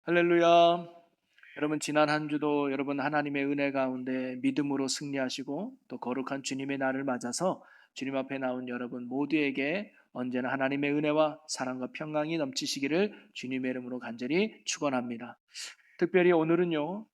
할렐루야. 여러분 지난 한 주도 여러분 하나님의 은혜 가운데 믿음으로 승리하시고 또 거룩한 주님의 날을 맞아서 주님 앞에 나온 여러분 모두에게 언제나 하나님의 은혜와 사랑과 평강이 넘치시기를 주님의 이름으로 간절히 축원합니다. 특별히 오늘은요,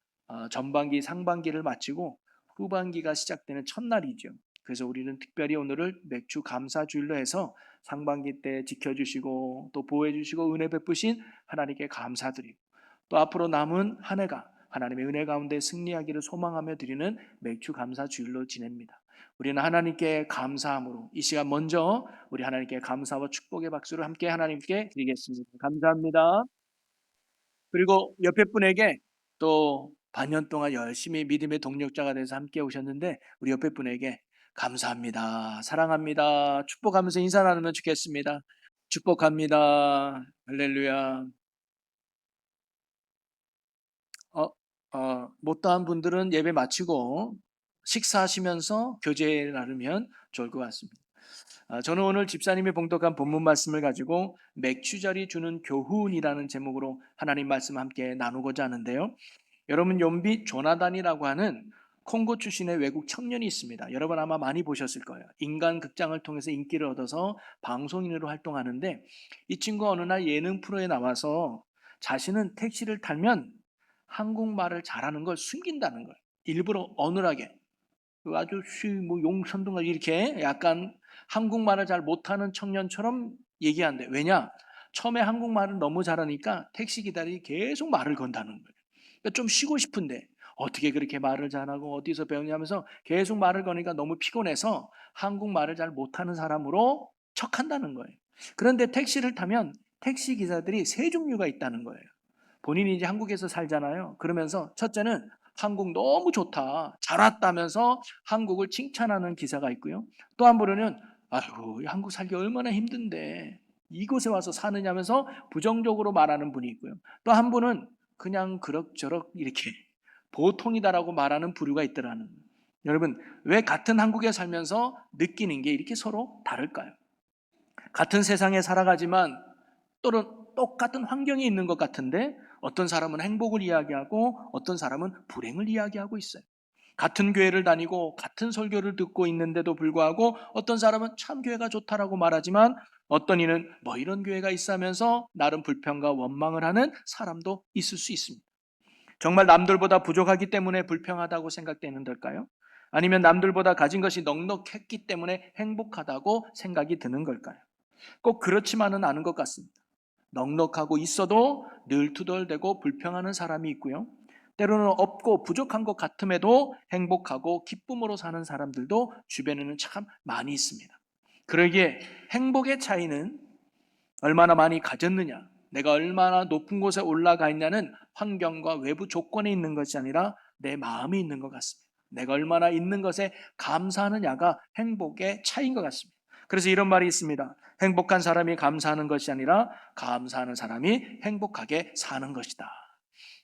전반기 상반기를 마치고 후반기가 시작되는 첫날이죠. 그래서 우리는 특별히 오늘을 맥주 감사 주일로 해서 상반기 때 지켜주시고 또 보호해주시고 은혜 베푸신 하나님께 감사드리고 또 앞으로 남은 한 해가 하나님의 은혜 가운데 승리하기를 소망하며 드리는 맥주 감사 주일로 지냅니다. 우리는 하나님께 감사함으로 이 시간 먼저 우리 하나님께 감사와 축복의 박수를 함께 하나님께 드리겠습니다. 감사합니다. 그리고 옆에 분에게 또 반년 동안 열심히 믿음의 동력자가 돼서 함께 오셨는데 우리 옆에 분에게 감사합니다. 사랑합니다. 축복하면서 인사 나누면 좋겠습니다. 축복합니다. 할렐루야. 어, 못다한 분들은 예배 마치고 식사하시면서 교제에 나누면 좋을 것 같습니다. 저는 오늘 집사님이 봉독한 본문 말씀을 가지고 맥주절이 주는 교훈이라는 제목으로 하나님 말씀 함께 나누고자 하는데요. 여러분 연비 조나단이라고 하는 콩고 출신의 외국 청년이 있습니다. 여러분 아마 많이 보셨을 거예요. 인간 극장을 통해서 인기를 얻어서 방송인으로 활동하는데 이 친구가 어느 날 예능 프로에 나와서 자신은 택시를 탈면 한국말을 잘하는 걸 숨긴다는 걸 일부러 어눌하게 그 아저씨 뭐 용산동가 이렇게 약간 한국말을 잘 못하는 청년처럼 얘기한대. 왜냐? 처음에 한국말을 너무 잘하니까 택시 기다리기 계속 말을 건다는 거예요. 그러니까 좀 쉬고 싶은데 어떻게 그렇게 말을 잘하고 어디서 배우냐면서 계속 말을 거니까 너무 피곤해서 한국말을 잘 못하는 사람으로 척한다는 거예요. 그런데 택시를 타면 택시 기사들이 세 종류가 있다는 거예요. 본인이 이제 한국에서 살잖아요. 그러면서 첫째는 한국 너무 좋다. 잘 왔다면서 한국을 칭찬하는 기사가 있고요. 또 한 분은 아이고, 한국 살기 얼마나 힘든데 이곳에 와서 사느냐면서 부정적으로 말하는 분이 있고요. 또 한 분은 그냥 그럭저럭 이렇게 보통이다라고 말하는 부류가 있더라는 거예요. 여러분, 왜 같은 한국에 살면서 느끼는 게 이렇게 서로 다를까요? 같은 세상에 살아가지만 또는 똑같은 환경에 있는 것 같은데 어떤 사람은 행복을 이야기하고 어떤 사람은 불행을 이야기하고 있어요. 같은 교회를 다니고 같은 설교를 듣고 있는데도 불구하고 어떤 사람은 참 교회가 좋다라고 말하지만 어떤 이는 뭐 이런 교회가 있으면서 나름 불평과 원망을 하는 사람도 있을 수 있습니다. 정말 남들보다 부족하기 때문에 불평하다고 생각되는 걸까요? 아니면 남들보다 가진 것이 넉넉했기 때문에 행복하다고 생각이 드는 걸까요? 꼭 그렇지만은 않은 것 같습니다. 넉넉하고 있어도 늘 투덜대고 불평하는 사람이 있고요. 때로는 없고 부족한 것 같음에도 행복하고 기쁨으로 사는 사람들도 주변에는 참 많이 있습니다. 그러기에 행복의 차이는 얼마나 많이 가졌느냐, 내가 얼마나 높은 곳에 올라가 있냐는 환경과 외부 조건에 있는 것이 아니라 내 마음이 있는 것 같습니다. 내가 얼마나 있는 것에 감사하느냐가 행복의 차이인 것 같습니다. 그래서 이런 말이 있습니다. 행복한 사람이 감사하는 것이 아니라 감사하는 사람이 행복하게 사는 것이다.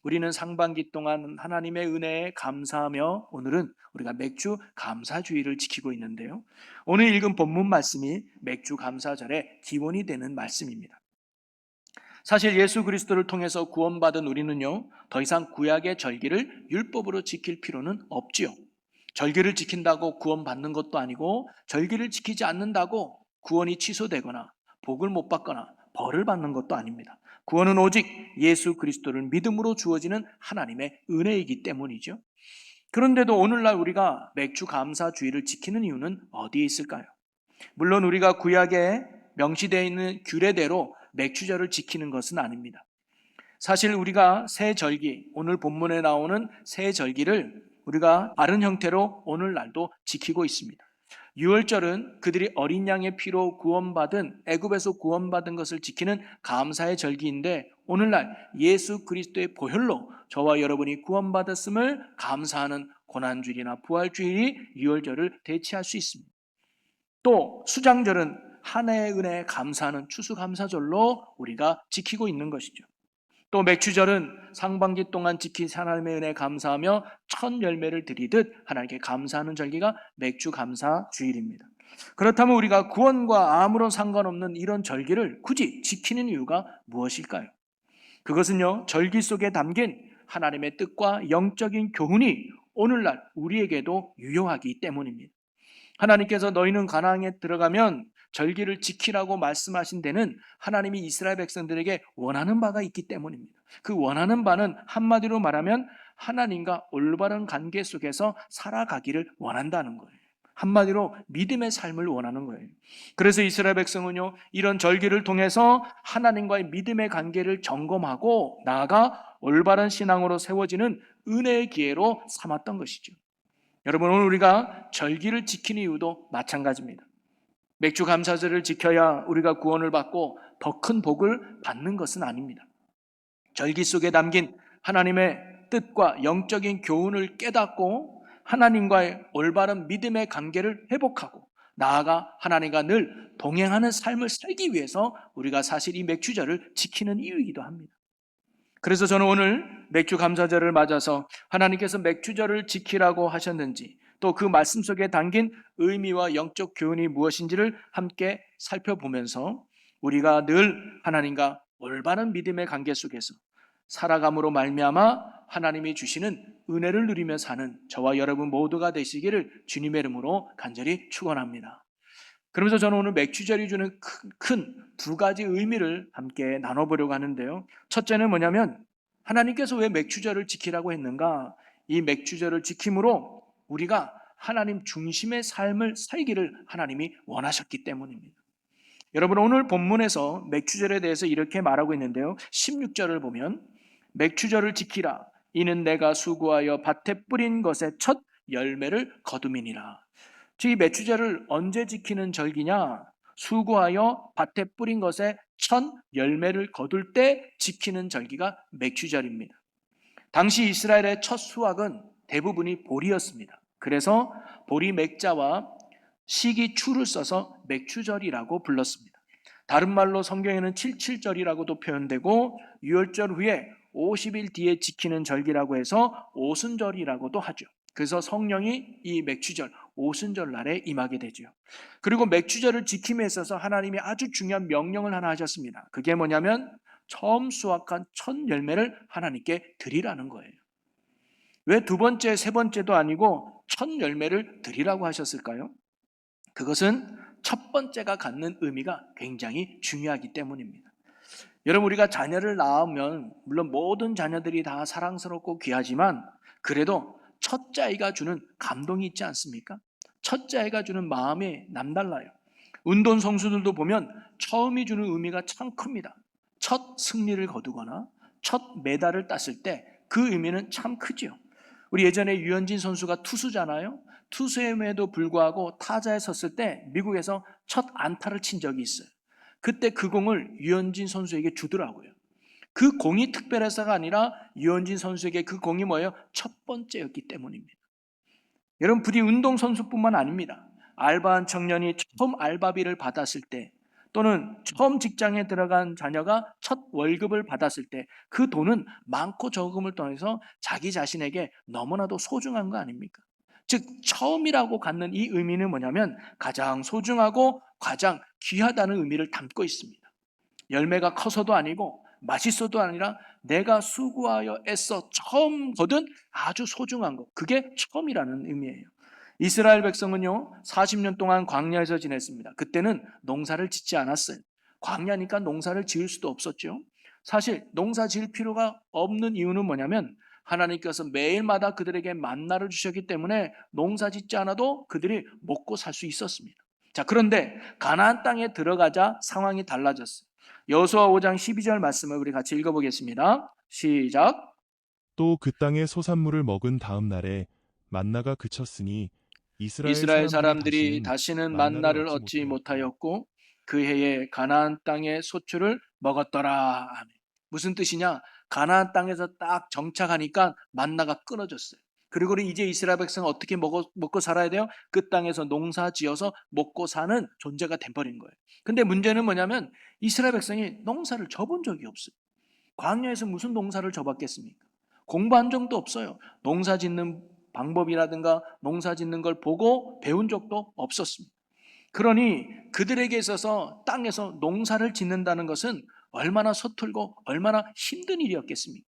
우리는 상반기 동안 하나님의 은혜에 감사하며 오늘은 우리가 맥주 감사주의를 지키고 있는데요. 오늘 읽은 본문 말씀이 맥주 감사절의 기본이 되는 말씀입니다. 사실 예수 그리스도를 통해서 구원받은 우리는요, 더 이상 구약의 절기를 율법으로 지킬 필요는 없지요. 절기를 지킨다고 구원받는 것도 아니고 절기를 지키지 않는다고 구원이 취소되거나 복을 못 받거나 벌을 받는 것도 아닙니다. 구원은 오직 예수 그리스도를 믿음으로 주어지는 하나님의 은혜이기 때문이죠. 그런데도 오늘날 우리가 맥주 감사주의를 지키는 이유는 어디에 있을까요? 물론 우리가 구약에 명시되어 있는 규례대로 맥주절을 지키는 것은 아닙니다. 사실 우리가 새 절기, 오늘 본문에 나오는 새 절기를 우리가 다른 형태로 오늘날도 지키고 있습니다. 유월절은 그들이 어린 양의 피로 구원받은 애굽에서 구원받은 것을 지키는 감사의 절기인데 오늘날 예수 그리스도의 보혈로 저와 여러분이 구원받았음을 감사하는 고난주일이나 부활주일이 유월절을 대체할 수 있습니다. 또 수장절은 한 해의 은혜에 감사하는 추수감사절로 우리가 지키고 있는 것이죠. 또 맥주절은 상반기 동안 지킨 하나님의 은혜에 감사하며 첫 열매를 드리듯 하나님께 감사하는 절기가 맥주 감사 주일입니다. 그렇다면 우리가 구원과 아무런 상관없는 이런 절기를 굳이 지키는 이유가 무엇일까요? 그것은요, 절기 속에 담긴 하나님의 뜻과 영적인 교훈이 오늘날 우리에게도 유효하기 때문입니다. 하나님께서 너희는 가나안에 들어가면 절기를 지키라고 말씀하신 데는 하나님이 이스라엘 백성들에게 원하는 바가 있기 때문입니다. 그 원하는 바는 한마디로 말하면 하나님과 올바른 관계 속에서 살아가기를 원한다는 거예요. 한마디로 믿음의 삶을 원하는 거예요. 그래서 이스라엘 백성은요, 이런 절기를 통해서 하나님과의 믿음의 관계를 점검하고 나아가 올바른 신앙으로 세워지는 은혜의 기회로 삼았던 것이죠. 여러분, 오늘 우리가 절기를 지키는 이유도 마찬가지입니다. 맥주 감사절을 지켜야 우리가 구원을 받고 더 큰 복을 받는 것은 아닙니다. 절기 속에 담긴 하나님의 뜻과 영적인 교훈을 깨닫고 하나님과의 올바른 믿음의 관계를 회복하고 나아가 하나님과 늘 동행하는 삶을 살기 위해서 우리가 사실 이 맥주절을 지키는 이유이기도 합니다. 그래서 저는 오늘 맥주 감사절을 맞아서 하나님께서 맥주절을 지키라고 하셨는지 또 그 말씀 속에 담긴 의미와 영적 교훈이 무엇인지를 함께 살펴보면서 우리가 늘 하나님과 올바른 믿음의 관계 속에서 살아감으로 말미암아 하나님이 주시는 은혜를 누리며 사는 저와 여러분 모두가 되시기를 주님의 이름으로 간절히 축원합니다. 그러면서 저는 오늘 맥주절이 주는 큰 두 가지 의미를 함께 나눠보려고 하는데요. 첫째는 뭐냐면 하나님께서 왜 맥주절을 지키라고 했는가? 이 맥주절을 지킴으로 우리가 하나님 중심의 삶을 살기를 하나님이 원하셨기 때문입니다. 여러분, 오늘 본문에서 맥주절에 대해서 이렇게 말하고 있는데요. 16절을 보면 맥주절을 지키라. 이는 내가 수고하여 밭에 뿌린 것의 첫 열매를 거둠이니라. 즉, 이 맥주절을 언제 지키는 절기냐? 수고하여 밭에 뿌린 것의 첫 열매를 거둘 때 지키는 절기가 맥주절입니다. 당시 이스라엘의 첫 수확은 대부분이 보리였습니다. 그래서 보리 맥자와 시기 추를 써서 맥주절이라고 불렀습니다. 다른 말로 성경에는 칠칠절이라고도 표현되고 유월절 후에 50일 뒤에 지키는 절기라고 해서 오순절이라고도 하죠. 그래서 성령이 이 맥주절, 오순절 날에 임하게 되죠. 그리고 맥주절을 지킴에 있어서 하나님이 아주 중요한 명령을 하나 하셨습니다. 그게 뭐냐면 처음 수확한 첫 열매를 하나님께 드리라는 거예요. 왜 두 번째, 세 번째도 아니고 첫 열매를 드리라고 하셨을까요? 그것은 첫 번째가 갖는 의미가 굉장히 중요하기 때문입니다. 여러분, 우리가 자녀를 낳으면 물론 모든 자녀들이 다 사랑스럽고 귀하지만 그래도 첫째 아이가 주는 감동이 있지 않습니까? 첫째 아이가 주는 마음이 남달라요. 운동 선수들도 보면 처음이 주는 의미가 참 큽니다. 첫 승리를 거두거나 첫 메달을 땄을 때 그 의미는 참 크죠. 우리 예전에 유현진 선수가 투수잖아요. 투수임에도 불구하고 타자에 섰을 때 미국에서 첫 안타를 친 적이 있어요. 그때 그 공을 유현진 선수에게 주더라고요. 그 공이 특별해서가 아니라 유현진 선수에게 그 공이 뭐예요? 첫 번째였기 때문입니다. 여러분, 부디 운동선수뿐만 아닙니다. 알바한 청년이 처음 알바비를 받았을 때 또는 처음 직장에 들어간 자녀가 첫 월급을 받았을 때 그 돈은 많고 적음을 통해서 자기 자신에게 너무나도 소중한 거 아닙니까? 즉, 처음이라고 갖는 이 의미는 뭐냐면 가장 소중하고 가장 귀하다는 의미를 담고 있습니다. 열매가 커서도 아니고 맛있어도 아니라 내가 수고하여 애써 처음 거둔 아주 소중한 것, 그게 처음이라는 의미예요. 이스라엘 백성은요 40년 동안 광야에서 지냈습니다. 그때는 농사를 짓지 않았어요. 광야니까 농사를 지을 수도 없었죠. 사실 농사 지을 필요가 없는 이유는 뭐냐면 하나님께서 매일마다 그들에게 만나를 주셨기 때문에 농사 짓지 않아도 그들이 먹고 살 수 있었습니다. 자, 그런데 가나안 땅에 들어가자 상황이 달라졌어요. 여호수아 5장 12절 말씀을 우리 같이 읽어보겠습니다. 시작. 또 그 땅의 소산물을 먹은 다음 날에 만나가 그쳤으니 이스라엘 사람들이 다시는 다시는 만나를 만나를 얻지 얻지 못하였고 못하였고 그 해에 가나안 땅의 소출을 먹었더라. 아멘. 무슨 뜻이냐? 가나안 땅에서 딱 정착하니까 만나가 끊어졌어요. 그리고 이제 이스라엘 백성은 어떻게 먹고 살아야 돼요? 그 땅에서 농사 지어서 먹고 사는 존재가 돼버린 거예요. 근데 문제는 뭐냐면 이스라엘 백성이 농사를 져본 적이 없어요. 광야에서 무슨 농사를 져봤겠습니까? 공부한 적도 없어요. 농사 짓는 방법이라든가 농사 짓는 걸 보고 배운 적도 없었습니다. 그러니 그들에게 있어서 땅에서 농사를 짓는다는 것은 얼마나 서툴고 얼마나 힘든 일이었겠습니까?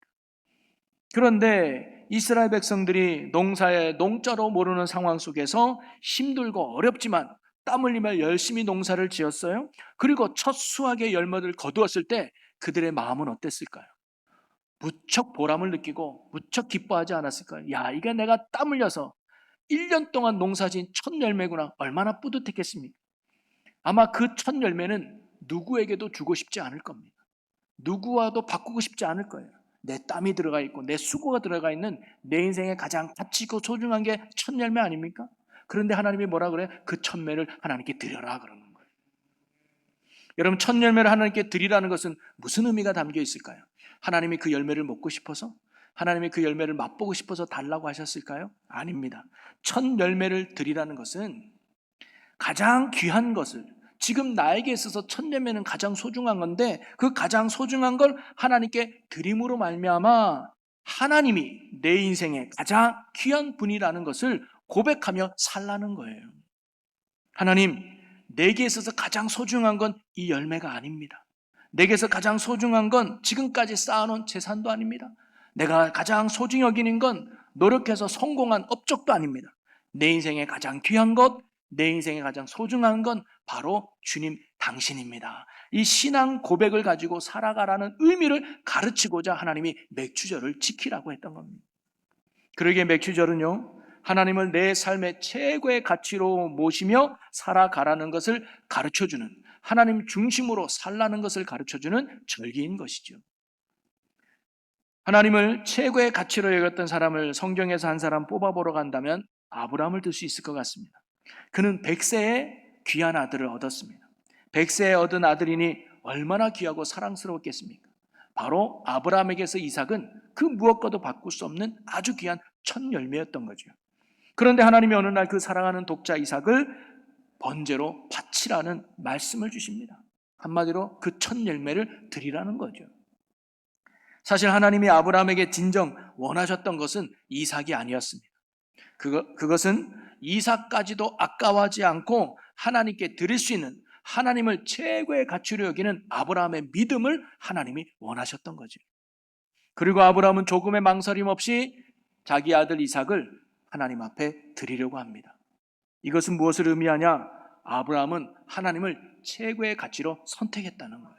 그런데 이스라엘 백성들이 농사에 농자로 모르는 상황 속에서 힘들고 어렵지만 땀 흘리며 열심히 농사를 지었어요. 그리고 첫 수확의 열매를 거두었을 때 그들의 마음은 어땠을까요? 무척 보람을 느끼고 무척 기뻐하지 않았을까요? 야, 이게 내가 땀 흘려서 1년 동안 농사진 첫 열매구나. 얼마나 뿌듯했겠습니까? 아마 그 첫 열매는 누구에게도 주고 싶지 않을 겁니다. 누구와도 바꾸고 싶지 않을 거예요. 내 땀이 들어가 있고 내 수고가 들어가 있는 내 인생의 가장 가치 있고 소중한 게 첫 열매 아닙니까? 그런데 하나님이 뭐라 그래요? 그 첫 열매를 하나님께 드려라 그러는 거예요. 여러분, 첫 열매를 하나님께 드리라는 것은 무슨 의미가 담겨 있을까요? 하나님이 그 열매를 먹고 싶어서? 하나님이 그 열매를 맛보고 싶어서 달라고 하셨을까요? 아닙니다. 첫 열매를 드리라는 것은 가장 귀한 것을, 지금 나에게 있어서 첫 열매는 가장 소중한 건데 그 가장 소중한 걸 하나님께 드림으로 말미암아 하나님이 내 인생의 가장 귀한 분이라는 것을 고백하며 살라는 거예요. 하나님, 내게 있어서 가장 소중한 건 이 열매가 아닙니다. 내게서 가장 소중한 건 지금까지 쌓아놓은 재산도 아닙니다. 내가 가장 소중히 여기는 건 노력해서 성공한 업적도 아닙니다. 내 인생의 가장 귀한 것, 내 인생의 가장 소중한 건 바로 주님 당신입니다. 이 신앙 고백을 가지고 살아가라는 의미를 가르치고자 하나님이 맥주절을 지키라고 했던 겁니다. 그러기에 맥주절은요, 하나님을 내 삶의 최고의 가치로 모시며 살아가라는 것을 가르쳐주는, 하나님 중심으로 살라는 것을 가르쳐주는 절기인 것이죠. 하나님을 최고의 가치로 여겼던 사람을 성경에서 한 사람 뽑아보러 간다면 아브라함을 들 수 있을 것 같습니다. 그는 100세에 귀한 아들을 얻었습니다. 100세에 얻은 아들이니 얼마나 귀하고 사랑스러웠겠습니까? 바로 아브라함에게서 이삭은 그 무엇과도 바꿀 수 없는 아주 귀한 첫 열매였던 거죠. 그런데 하나님이 어느 날 그 사랑하는 독자 이삭을 번제로 바치라는 말씀을 주십니다. 한마디로 그 첫 열매를 드리라는 거죠. 사실 하나님이 아브라함에게 진정 원하셨던 것은 이삭이 아니었습니다. 그것은 이삭까지도 아까워하지 않고 하나님께 드릴 수 있는, 하나님을 최고의 가치로 여기는 아브라함의 믿음을 하나님이 원하셨던 거죠. 그리고 아브라함은 조금의 망설임 없이 자기 아들 이삭을 하나님 앞에 드리려고 합니다. 이것은 무엇을 의미하냐? 아브라함은 하나님을 최고의 가치로 선택했다는 거예요.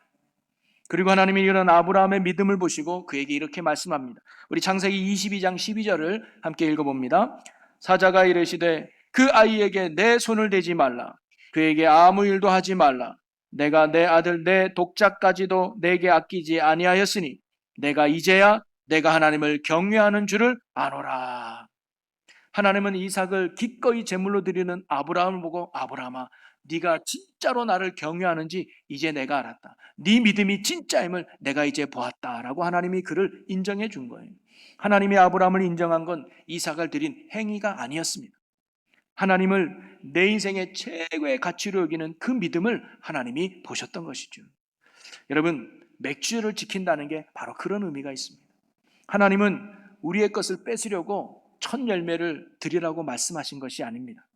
그리고 하나님이 이런 아브라함의 믿음을 보시고 그에게 이렇게 말씀합니다. 우리 창세기 22장 12절을 함께 읽어봅니다. 사자가 이르시되 그 아이에게 내 손을 대지 말라. 그에게 아무 일도 하지 말라. 내가 내 아들 내 독자까지도 내게 아끼지 아니하였으니 내가 이제야 내가 하나님을 경외하는 줄을 아노라. 하나님은 이삭을 기꺼이 제물로 드리는 아브라함을 보고 아브라함아, 네가 진짜로 나를 경외하는지 이제 내가 알았다. 네 믿음이 진짜임을 내가 이제 보았다라고 하나님이 그를 인정해 준 거예요. 하나님이 아브라함을 인정한 건 이삭을 드린 행위가 아니었습니다. 하나님을 내 인생의 최고의 가치로 여기는 그 믿음을 하나님이 보셨던 것이죠. 여러분, 맥주를 지킨다는 게 바로 그런 의미가 있습니다. 하나님은 우리의 것을 뺏으려고 첫 열매를 드리라고 말씀하신 것이 아닙니다.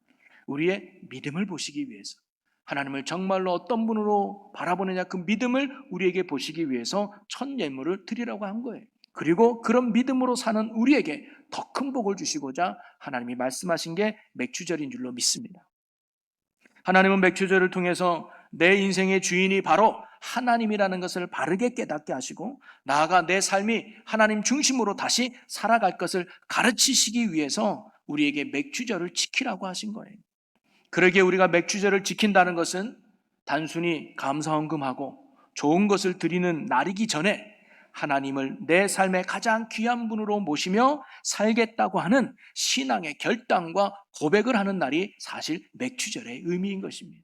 우리의 믿음을 보시기 위해서, 하나님을 정말로 어떤 분으로 바라보느냐 그 믿음을 우리에게 보시기 위해서 첫 예물을 드리라고 한 거예요. 그리고 그런 믿음으로 사는 우리에게 더 큰 복을 주시고자 하나님이 말씀하신 게 맥주절인 줄로 믿습니다. 하나님은 맥주절을 통해서 내 인생의 주인이 바로 하나님이라는 것을 바르게 깨닫게 하시고 나아가 내 삶이 하나님 중심으로 다시 살아갈 것을 가르치시기 위해서 우리에게 맥주절을 지키라고 하신 거예요. 그러기에 우리가 맥주절을 지킨다는 것은 단순히 감사헌금하고 좋은 것을 드리는 날이기 전에 하나님을 내 삶의 가장 귀한 분으로 모시며 살겠다고 하는 신앙의 결단과 고백을 하는 날이 사실 맥주절의 의미인 것입니다.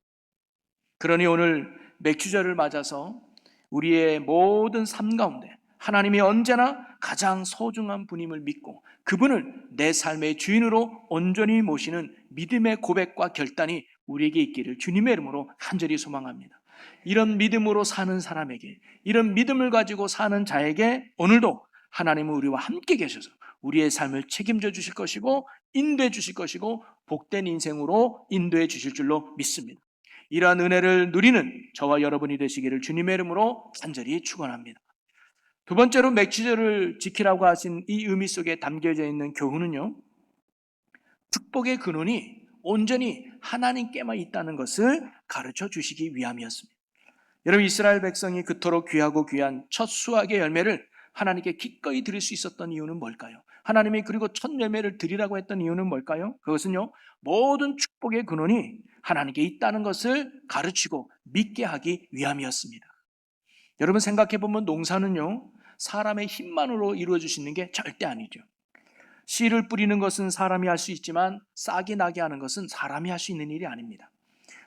그러니 오늘 맥주절을 맞아서 우리의 모든 삶 가운데 하나님이 언제나 가장 소중한 분임을 믿고 그분을 내 삶의 주인으로 온전히 모시는 믿음의 고백과 결단이 우리에게 있기를 주님의 이름으로 간절히 소망합니다. 이런 믿음으로 사는 사람에게, 이런 믿음을 가지고 사는 자에게 오늘도 하나님은 우리와 함께 계셔서 우리의 삶을 책임져 주실 것이고 인도해 주실 것이고 복된 인생으로 인도해 주실 줄로 믿습니다. 이러한 은혜를 누리는 저와 여러분이 되시기를 주님의 이름으로 간절히 축원합니다. 두 번째로 맥주절을 지키라고 하신 이 의미 속에 담겨져 있는 교훈은요, 축복의 근원이 온전히 하나님께만 있다는 것을 가르쳐 주시기 위함이었습니다. 여러분, 이스라엘 백성이 그토록 귀하고 귀한 첫 수확의 열매를 하나님께 기꺼이 드릴 수 있었던 이유는 뭘까요? 하나님이 그리고 첫 열매를 드리라고 했던 이유는 뭘까요? 그것은요, 모든 축복의 근원이 하나님께 있다는 것을 가르치고 믿게 하기 위함이었습니다. 여러분, 생각해 보면 농사는요, 사람의 힘만으로 이루어지는 게 절대 아니죠. 씨를 뿌리는 것은 사람이 할 수 있지만 싹이 나게 하는 것은 사람이 할 수 있는 일이 아닙니다.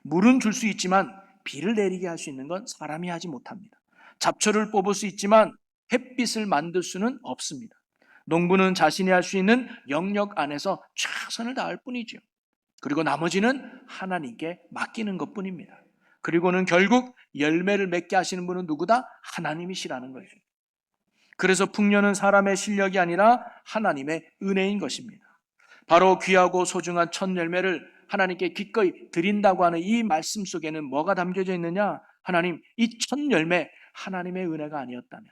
물은 줄 수 있지만 비를 내리게 할 수 있는 건 사람이 하지 못합니다. 잡초를 뽑을 수 있지만 햇빛을 만들 수는 없습니다. 농부는 자신이 할 수 있는 영역 안에서 최선을 다할 뿐이죠. 그리고 나머지는 하나님께 맡기는 것뿐입니다. 그리고는 결국 열매를 맺게 하시는 분은 누구다? 하나님이시라는 거예요. 그래서 풍년은 사람의 실력이 아니라 하나님의 은혜인 것입니다. 바로 귀하고 소중한 첫 열매를 하나님께 기꺼이 드린다고 하는 이 말씀 속에는 뭐가 담겨져 있느냐? 하나님, 이 첫 열매 하나님의 은혜가 아니었다면,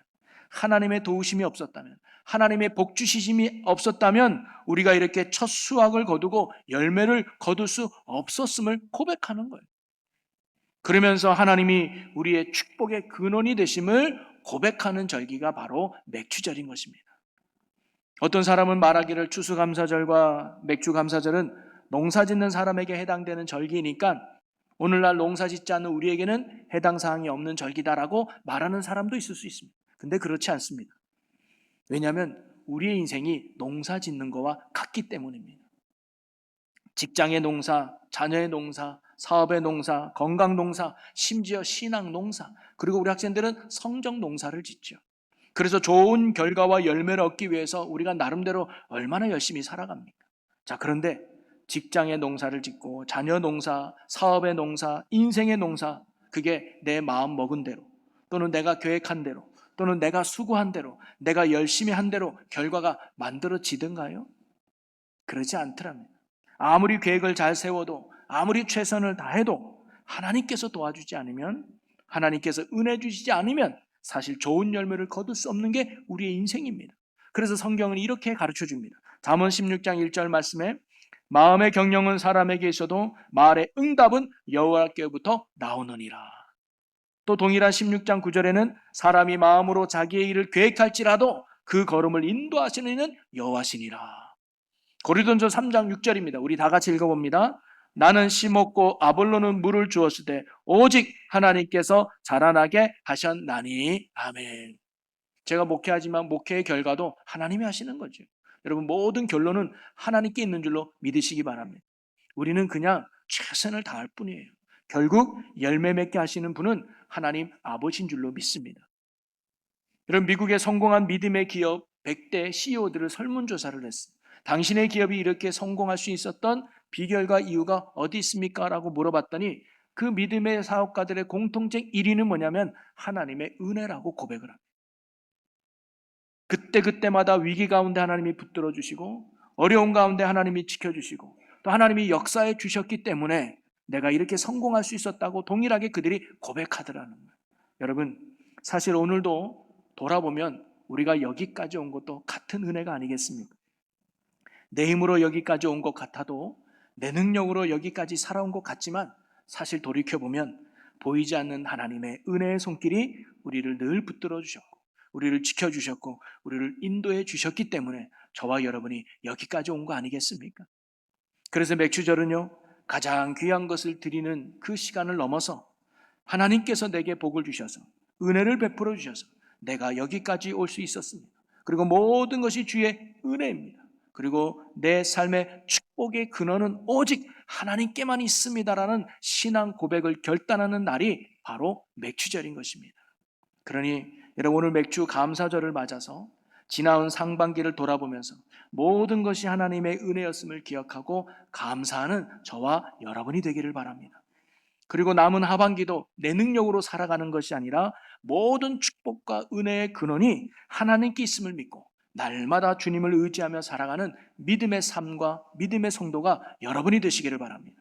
하나님의 도우심이 없었다면, 하나님의 복주시심이 없었다면 우리가 이렇게 첫 수확을 거두고 열매를 거둘 수 없었음을 고백하는 거예요. 그러면서 하나님이 우리의 축복의 근원이 되심을 고백하는 절기가 바로 맥주절인 것입니다. 어떤 사람은 말하기를 추수감사절과 맥주감사절은 농사짓는 사람에게 해당되는 절기니까 오늘날 농사짓지 않는 우리에게는 해당 사항이 없는 절기다라고 말하는 사람도 있을 수 있습니다. 근데 그렇지 않습니다. 왜냐하면 우리의 인생이 농사짓는 거와 같기 때문입니다. 직장의 농사, 자녀의 농사, 사업의 농사, 건강 농사, 심지어 신앙 농사, 그리고 우리 학생들은 성적 농사를 짓죠. 그래서 좋은 결과와 열매를 얻기 위해서 우리가 나름대로 얼마나 열심히 살아갑니까? 자, 그런데 직장의 농사를 짓고 자녀 농사, 사업의 농사, 인생의 농사, 그게 내 마음 먹은 대로 또는 내가 계획한 대로 또는 내가 수고한 대로 내가 열심히 한 대로 결과가 만들어지든가요? 그러지 않더랍니다. 아무리 계획을 잘 세워도 아무리 최선을 다해도 하나님께서 도와주지 않으면, 하나님께서 은혜 주시지 않으면 사실 좋은 열매를 거둘 수 없는 게 우리의 인생입니다. 그래서 성경은 이렇게 가르쳐 줍니다. 잠언 16장 1절 말씀에 마음의 경영은 사람에게 있어도 말의 응답은 여호와께로부터 나오느니라. 또 동일한 16장 9절에는 사람이 마음으로 자기의 일을 계획할지라도 그 걸음을 인도하시는 이는 여호와시니라. 고린도전서 3장 6절입니다. 우리 다 같이 읽어봅니다. 나는 심었고 아볼로는 물을 주었을 때 오직 하나님께서 자라나게 하셨나니. 아멘. 제가 목회하지만 목회의 결과도 하나님이 하시는 거죠. 여러분, 모든 결론은 하나님께 있는 줄로 믿으시기 바랍니다. 우리는 그냥 최선을 다할 뿐이에요. 결국 열매 맺게 하시는 분은 하나님 아버지인 줄로 믿습니다. 여러분, 미국의 성공한 믿음의 기업 100대 CEO들을 설문조사를 했습니다. 당신의 기업이 이렇게 성공할 수 있었던 비결과 이유가 어디 있습니까? 라고 물어봤더니 그 믿음의 사업가들의 공통적 1위는 뭐냐면 하나님의 은혜라고 고백을 합니다. 그때그때마다 위기 가운데 하나님이 붙들어 주시고 어려운 가운데 하나님이 지켜주시고 또 하나님이 역사해 주셨기 때문에 내가 이렇게 성공할 수 있었다고 동일하게 그들이 고백하더라는 거예요. 여러분, 사실 오늘도 돌아보면 우리가 여기까지 온 것도 같은 은혜가 아니겠습니까? 내 힘으로 여기까지 온 것 같아도, 내 능력으로 여기까지 살아온 것 같지만 사실 돌이켜보면 보이지 않는 하나님의 은혜의 손길이 우리를 늘 붙들어 주셨고 우리를 지켜주셨고 우리를 인도해 주셨기 때문에 저와 여러분이 여기까지 온 거 아니겠습니까? 그래서 맥주절은요, 가장 귀한 것을 드리는 그 시간을 넘어서 하나님께서 내게 복을 주셔서 은혜를 베풀어 주셔서 내가 여기까지 올 수 있었습니다. 그리고 모든 것이 주의 은혜입니다. 그리고 내 삶의 축복의 근원은 오직 하나님께만 있습니다라는 신앙 고백을 결단하는 날이 바로 맥주절인 것입니다. 그러니 여러분, 오늘 맥주 감사절을 맞아서 지나온 상반기를 돌아보면서 모든 것이 하나님의 은혜였음을 기억하고 감사하는 저와 여러분이 되기를 바랍니다. 그리고 남은 하반기도 내 능력으로 살아가는 것이 아니라 모든 축복과 은혜의 근원이 하나님께 있음을 믿고 날마다 주님을 의지하며 살아가는 믿음의 삶과 믿음의 성도가 여러분이 되시기를 바랍니다.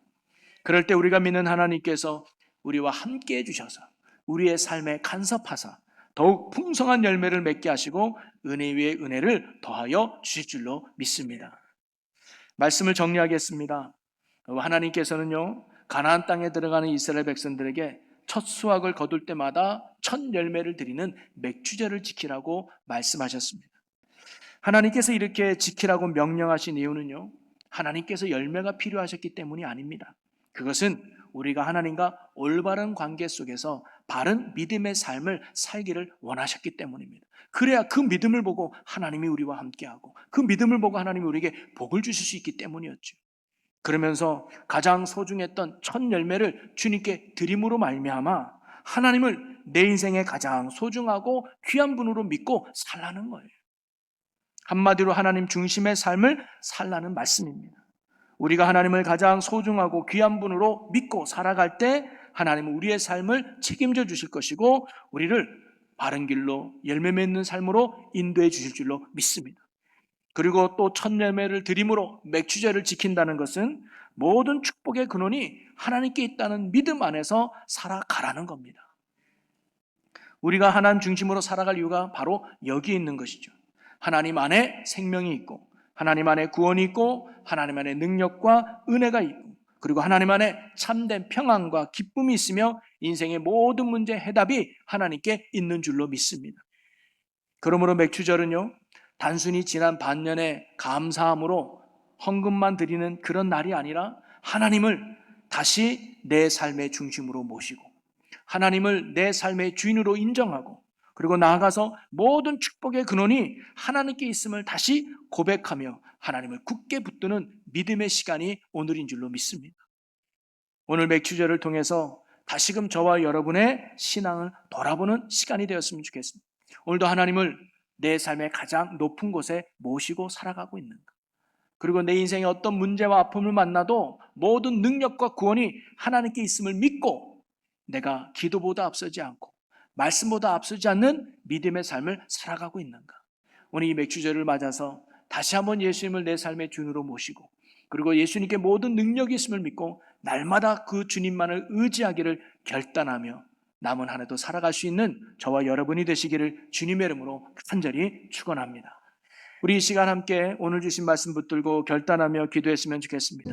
그럴 때 우리가 믿는 하나님께서 우리와 함께 해주셔서 우리의 삶에 간섭하사 더욱 풍성한 열매를 맺게 하시고 은혜 위에 은혜를 더하여 주실 줄로 믿습니다. 말씀을 정리하겠습니다. 하나님께서는요, 가나안 땅에 들어가는 이스라엘 백성들에게 첫 수확을 거둘 때마다 첫 열매를 드리는 맥주절을 지키라고 말씀하셨습니다. 하나님께서 이렇게 지키라고 명령하신 이유는요, 하나님께서 열매가 필요하셨기 때문이 아닙니다. 그것은 우리가 하나님과 올바른 관계 속에서 바른 믿음의 삶을 살기를 원하셨기 때문입니다. 그래야 그 믿음을 보고 하나님이 우리와 함께하고 그 믿음을 보고 하나님이 우리에게 복을 주실 수 있기 때문이었죠. 그러면서 가장 소중했던 첫 열매를 주님께 드림으로 말미암아 하나님을 내 인생의 가장 소중하고 귀한 분으로 믿고 살라는 거예요. 한마디로 하나님 중심의 삶을 살라는 말씀입니다. 우리가 하나님을 가장 소중하고 귀한 분으로 믿고 살아갈 때 하나님은 우리의 삶을 책임져 주실 것이고 우리를 바른 길로 열매 맺는 삶으로 인도해 주실 줄로 믿습니다. 그리고 또 첫 열매를 드림으로 맥주제를 지킨다는 것은 모든 축복의 근원이 하나님께 있다는 믿음 안에서 살아가라는 겁니다. 우리가 하나님 중심으로 살아갈 이유가 바로 여기에 있는 것이죠. 하나님 안에 생명이 있고 하나님 안에 구원이 있고 하나님 안에 능력과 은혜가 있고 그리고 하나님 안에 참된 평안과 기쁨이 있으며 인생의 모든 문제 해답이 하나님께 있는 줄로 믿습니다. 그러므로 맥주절은요, 단순히 지난 반년의 감사함으로 헌금만 드리는 그런 날이 아니라 하나님을 다시 내 삶의 중심으로 모시고 하나님을 내 삶의 주인으로 인정하고 그리고 나아가서 모든 축복의 근원이 하나님께 있음을 다시 고백하며 하나님을 굳게 붙드는 믿음의 시간이 오늘인 줄로 믿습니다. 오늘 맥주절을 통해서 다시금 저와 여러분의 신앙을 돌아보는 시간이 되었으면 좋겠습니다. 오늘도 하나님을 내 삶의 가장 높은 곳에 모시고 살아가고 있는가? 그리고 내 인생에 어떤 문제와 아픔을 만나도 모든 능력과 구원이 하나님께 있음을 믿고 내가 기도보다 앞서지 않고 말씀보다 앞서지 않는 믿음의 삶을 살아가고 있는가? 오늘 이 맥주절을 맞아서 다시 한번 예수님을 내 삶의 주인으로 모시고 그리고 예수님께 모든 능력이 있음을 믿고 날마다 그 주님만을 의지하기를 결단하며 남은 한 해도 살아갈 수 있는 저와 여러분이 되시기를 주님의 이름으로 간절히 축원합니다. 우리 이 시간 함께 오늘 주신 말씀 붙들고 결단하며 기도했으면 좋겠습니다.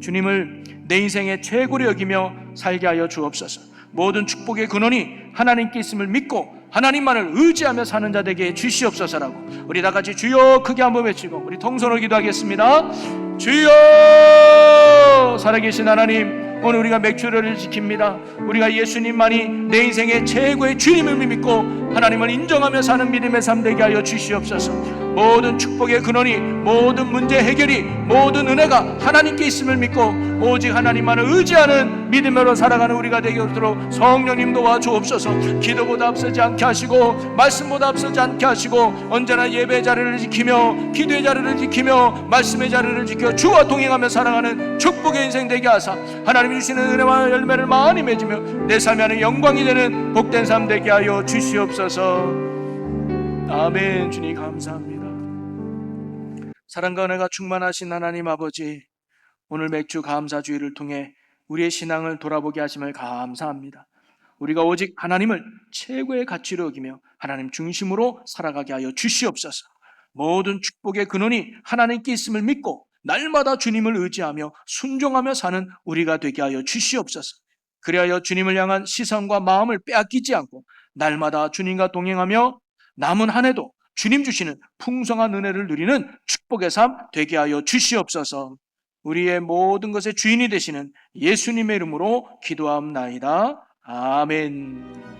주님을 내 인생의 최고로 여기며 살게 하여 주옵소서. 모든 축복의 근원이 하나님께 있음을 믿고 하나님만을 의지하며 사는 자 되게 주시옵소서라고 우리 다 같이 주여 크게 한번 외치고 우리 통성으로 기도하겠습니다. 주여! 살아계신 하나님, 오늘 우리가 맥주절을 지킵니다. 우리가 예수님만이 내 인생의 최고의 주님을 믿고 하나님을 인정하며 사는 믿음의 삶 되게 하여 주시옵소서. 모든 축복의 근원이 모든 문제 해결이 모든 은혜가 하나님께 있음을 믿고 오직 하나님만을 의지하는 믿음으로 살아가는 우리가 되게 하도록 성령님 도와주옵소서. 기도보다 앞서지 않게 하시고 말씀보다 앞서지 않게 하시고 언제나 예배 자리를 지키며 기도의 자리를 지키며 말씀의 자리를 지켜 주와 동행하며 살아가는 축복의 인생 되게 하사 하나님이 주시는 은혜와 열매를 많이 맺으며 내 삶 안에 영광이 되는 복된 삶 되게 하여 주시옵소서. 아멘. 주님 감사합니다. 사랑과 은혜가 충만하신 하나님 아버지, 오늘 맥주 감사주의를 통해 우리의 신앙을 돌아보게 하심을 감사합니다. 우리가 오직 하나님을 최고의 가치로 여기며 하나님 중심으로 살아가게 하여 주시옵소서. 모든 축복의 근원이 하나님께 있음을 믿고 날마다 주님을 의지하며 순종하며 사는 우리가 되게 하여 주시옵소서. 그리하여 주님을 향한 시선과 마음을 빼앗기지 않고 날마다 주님과 동행하며 남은 한 해도 주님 주시는 풍성한 은혜를 누리는 축복의 삶 되게 하여 주시옵소서. 우리의 모든 것의 주인이 되시는 예수님의 이름으로 기도합나이다. 아멘.